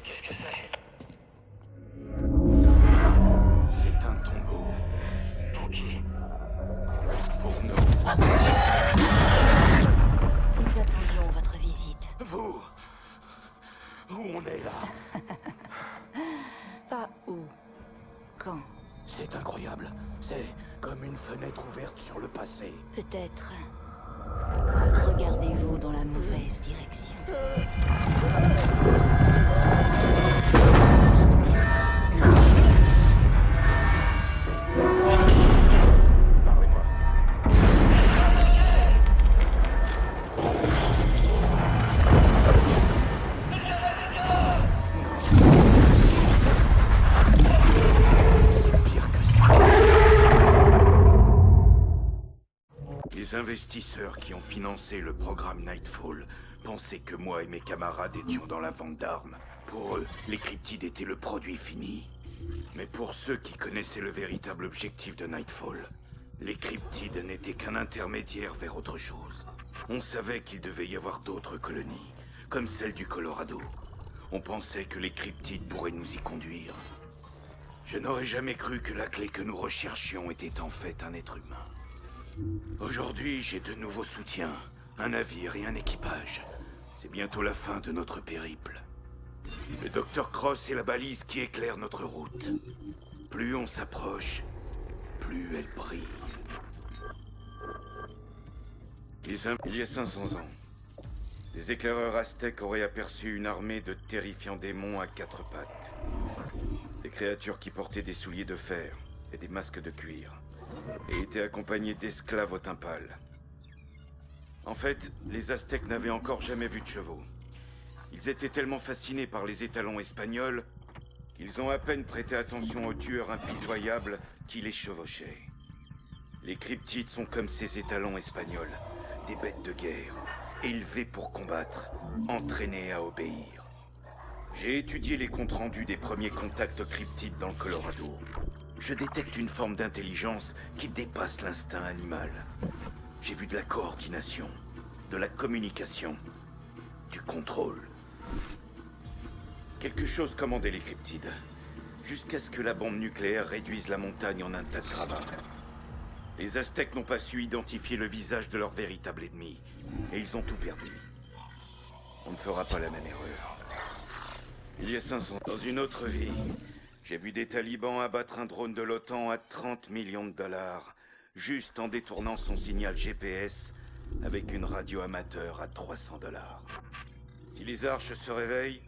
Qu'est-ce que c'est? C'est un tombeau. Pour qui? Pour nous. Nous attendions votre visite. Vous. Où on est là? Pas où. Quand. C'est incroyable. C'est comme une fenêtre ouverte sur le passé. Peut-être. Regardez-vous dans la mauvaise direction. Parlez-moi. C'est pire que ça. Les investisseurs qui ont financé le programme Nightfall pensaient que moi et mes camarades étions dans la vente d'armes. Pour eux, les cryptides étaient le produit fini. Mais pour ceux qui connaissaient le véritable objectif de Nightfall, les cryptides n'étaient qu'un intermédiaire vers autre chose. On savait qu'il devait y avoir d'autres colonies, comme celle du Colorado. On pensait que les cryptides pourraient nous y conduire. Je n'aurais jamais cru que la clé que nous recherchions était en fait un être humain. Aujourd'hui, j'ai de nouveaux soutiens, un navire et un équipage. C'est bientôt la fin de notre périple. Le Dr. Cross est la balise qui éclaire notre route. Plus on s'approche, plus elle brille. Il y a 500 ans, des éclaireurs aztèques auraient aperçu une armée de terrifiants démons à quatre pattes. Des créatures qui portaient des souliers de fer et des masques de cuir, et étaient accompagnés d'esclaves au teint pâle. En fait, les Aztèques n'avaient encore jamais vu de chevaux. Ils étaient tellement fascinés par les étalons espagnols qu'ils ont à peine prêté attention aux tueurs impitoyables qui les chevauchaient. Les cryptides sont comme ces étalons espagnols, des bêtes de guerre, élevées pour combattre, entraînées à obéir. J'ai étudié les comptes rendus des premiers contacts cryptides dans le Colorado. Je détecte une forme d'intelligence qui dépasse l'instinct animal. J'ai vu de la coordination, de la communication, du contrôle. Quelque chose commandait les cryptides, jusqu'à ce que la bombe nucléaire réduise la montagne en un tas de gravats. Les Aztèques n'ont pas su identifier le visage de leur véritable ennemi, et ils ont tout perdu. On ne fera pas la même erreur. Il y a 500 ans, dans une autre vie, j'ai vu des talibans abattre un drone de l'OTAN à 30 millions de dollars, juste en détournant son signal GPS avec une radio amateur à 300 dollars. Si les arches se réveillent,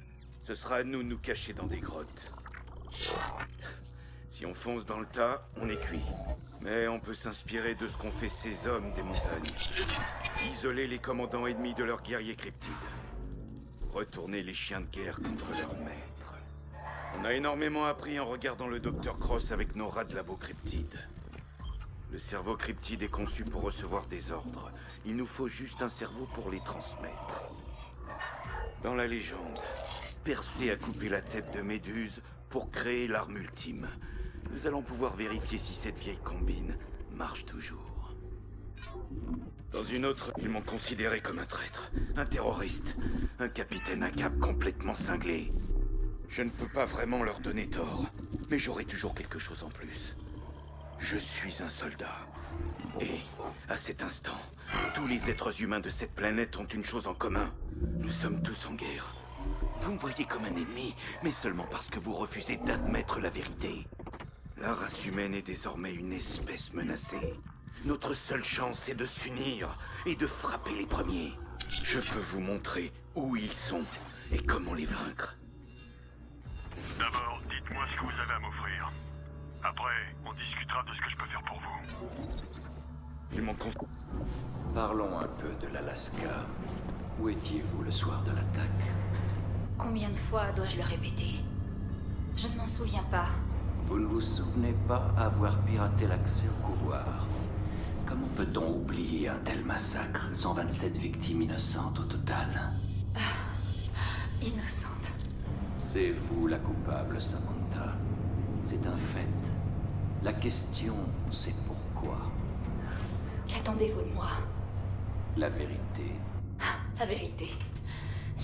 ce sera à nous de nous cacher dans des grottes. Si on fonce dans le tas, on est cuit. Mais on peut s'inspirer de ce qu'ont fait ces hommes des montagnes. Isoler les commandants ennemis de leurs guerriers cryptides. Retourner les chiens de guerre contre leurs maîtres. On a énormément appris en regardant le Dr. Cross avec nos rats de labo cryptides. Le cerveau cryptide est conçu pour recevoir des ordres. Il nous faut juste un cerveau pour les transmettre. Dans la légende, Persée a coupé la tête de Méduse pour créer l'arme ultime. Nous allons pouvoir vérifier si cette vieille combine marche toujours. Dans une autre, ils m'ont considéré comme un traître, un terroriste, un capitaine à cap complètement cinglé. Je ne peux pas vraiment leur donner tort, mais j'aurai toujours quelque chose en plus. Je suis un soldat. Et, à cet instant, tous les êtres humains de cette planète ont une chose en commun. Nous sommes tous en guerre. Vous me voyez comme un ennemi, mais seulement parce que vous refusez d'admettre la vérité. La race humaine est désormais une espèce menacée. Notre seule chance est de s'unir et de frapper les premiers. Je peux vous montrer où ils sont et comment les vaincre. D'abord, dites-moi ce que vous avez à m'offrir. Après, on discutera de ce que je peux faire pour vous. Ils m'ont Parlons un peu de l'Alaska. Où étiez-vous le soir de l'attaque? Combien de fois dois-je le répéter? Je ne m'en souviens pas. Vous ne vous souvenez pas avoir piraté l'accès au couloir? Comment peut-on oublier un tel massacre? 127 victimes innocentes au total. Innocente. C'est vous la coupable, Samantha. C'est un fait. La question, c'est pourquoi. Qu'attendez-vous de moi? La vérité. La vérité.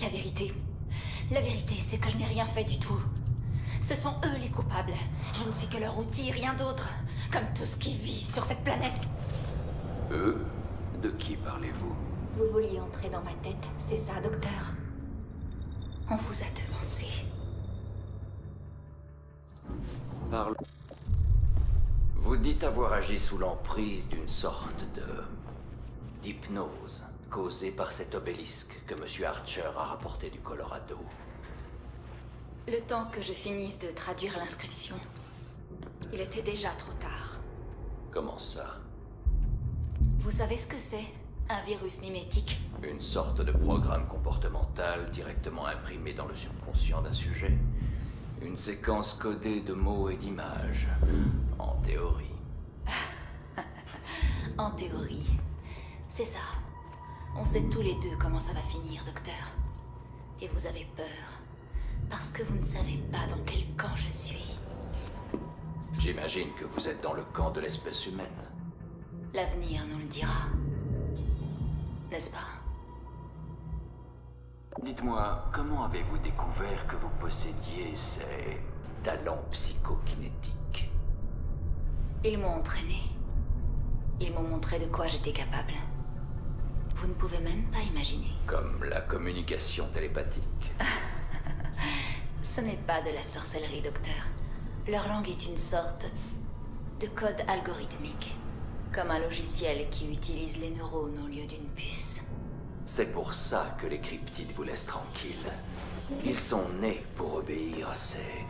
La vérité. La vérité, c'est que je n'ai rien fait du tout. Ce sont eux les coupables. Je ne suis que leur outil, rien d'autre. Comme tout ce qui vit sur cette planète. Eux? De qui parlez-vous? Vous vouliez entrer dans ma tête, c'est ça, docteur? On vous a devancé. Parle. Vous dites avoir agi sous l'emprise d'une sorte d'hypnose causée par cet obélisque que M. Archer a rapporté du Colorado. Le temps que je finisse de traduire l'inscription, il était déjà trop tard. Comment ça? Vous savez ce que c'est, un virus mimétique? Une sorte de programme comportemental directement imprimé dans le subconscient d'un sujet. Une séquence codée de mots et d'images, en théorie. En théorie. C'est ça. On sait tous les deux comment ça va finir, docteur. Et vous avez peur. Parce que vous ne savez pas dans quel camp je suis. J'imagine que vous êtes dans le camp de l'espèce humaine. L'avenir nous le dira. N'est-ce pas? Dites-moi, comment avez-vous découvert que vous possédiez ces talents psychokinétiques? Ils m'ont entraîné. Ils m'ont montré de quoi j'étais capable. Vous ne pouvez même pas imaginer. Comme la communication télépathique. Ce n'est pas de la sorcellerie, docteur. Leur langue est une sorte de code algorithmique. Comme un logiciel qui utilise les neurones au lieu d'une puce. C'est pour ça que les cryptides vous laissent tranquille. Ils sont nés pour obéir à ces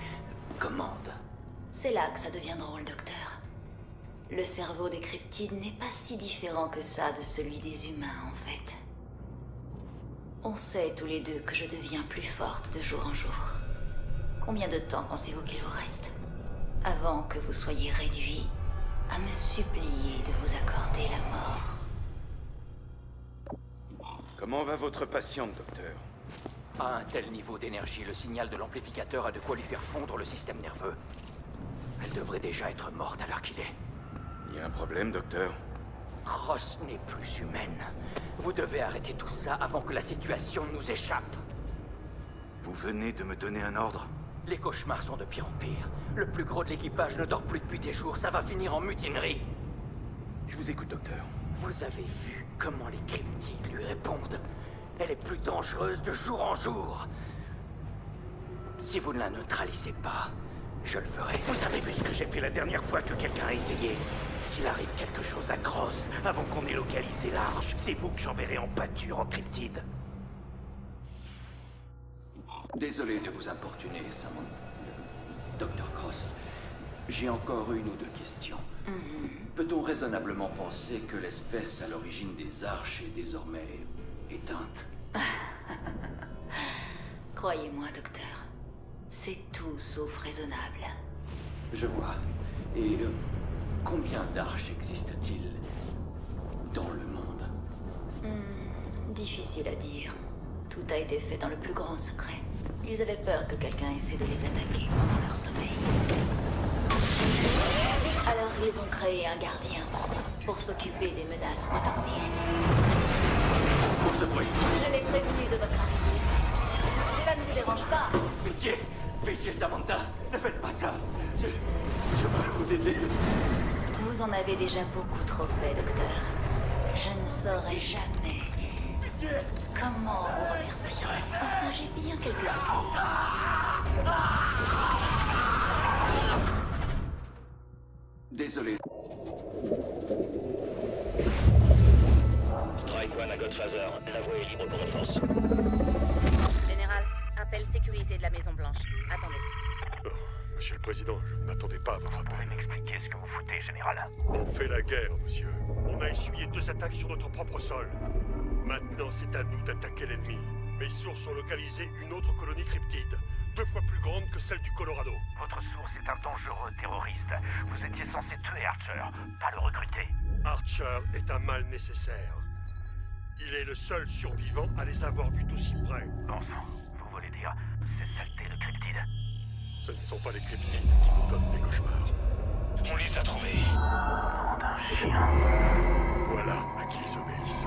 commandes. C'est là que ça devient drôle, docteur. Le cerveau des cryptides n'est pas si différent que ça de celui des humains, en fait. On sait tous les deux que je deviens plus forte de jour en jour. Combien de temps pensez-vous qu'il vous reste avant que vous soyez réduit à me supplier de vous accorder la mort? Comment va votre patiente, docteur? À un tel niveau d'énergie, le signal de l'amplificateur a de quoi lui faire fondre le système nerveux. Elle devrait déjà être morte à l'heure qu'il est. Il y a un problème, docteur? Cross n'est plus humaine. Vous devez arrêter tout ça avant que la situation nous échappe. Vous venez de me donner un ordre? Les cauchemars sont de pire en pire. Le plus gros de l'équipage ne dort plus depuis des jours. Ça va finir en mutinerie. Je vous écoute, docteur. Vous avez vu comment les cryptides lui répondent? Elle est plus dangereuse de jour en jour. Si vous ne la neutralisez pas, je le ferai. Vous avez vu ce que j'ai fait la dernière fois que quelqu'un a essayé? S'il arrive quelque chose à Cross, avant qu'on ait localisé l'arche, c'est vous que j'enverrai en pâture en cryptide. Désolé de vous importuner, Samantha. Dr. Cross, j'ai encore une ou deux questions. Peut-on raisonnablement penser que l'espèce à l'origine des arches est désormais éteinte? Croyez-moi, docteur. C'est tout sauf raisonnable. Je vois. Et combien d'arches existe-t-il dans le monde? Difficile à dire. Tout a été fait dans le plus grand secret. Ils avaient peur que quelqu'un essaie de les attaquer pendant leur sommeil. Alors ils ont créé un gardien pour s'occuper des menaces potentielles. Pour ce bruit. Je l'ai prévenu de votre arrivée. Ça ne vous dérange pas? Pitié! Pitié, Samantha! Ne faites pas ça! Je peux vous aider. Vous en avez déjà beaucoup trop fait, docteur. Je ne saurais jamais Pitié! comment vous remercier. Enfin, j'ai bien quelques idées. Désolé. Strike One à Godfather, la voie est libre pour offense. Général, appel sécurisé de la Maison Blanche. Attendez. Monsieur le Président, je ne m'attendais pas à votre Vous pouvez appel. m'expliquer ce que vous foutez, général? On fait la guerre, monsieur. On a essuyé 2 attaques sur notre propre sol. Maintenant, c'est à nous d'attaquer l'ennemi. Mes sources ont localisé une autre colonie cryptide, 2 fois plus grande que celle du Colorado. Votre source est un dangereux terroriste. Vous étiez censé tuer Archer, pas le recruter. Archer est un mal nécessaire. Il est le seul survivant à les avoir vus d'aussi près. Bon sang, vous voulez dire ces saletés de cryptides? Ce ne sont pas les cryptides qui nous donnent des cauchemars. On les a trouvés. Nom d'un chien. Voilà à qui ils obéissent.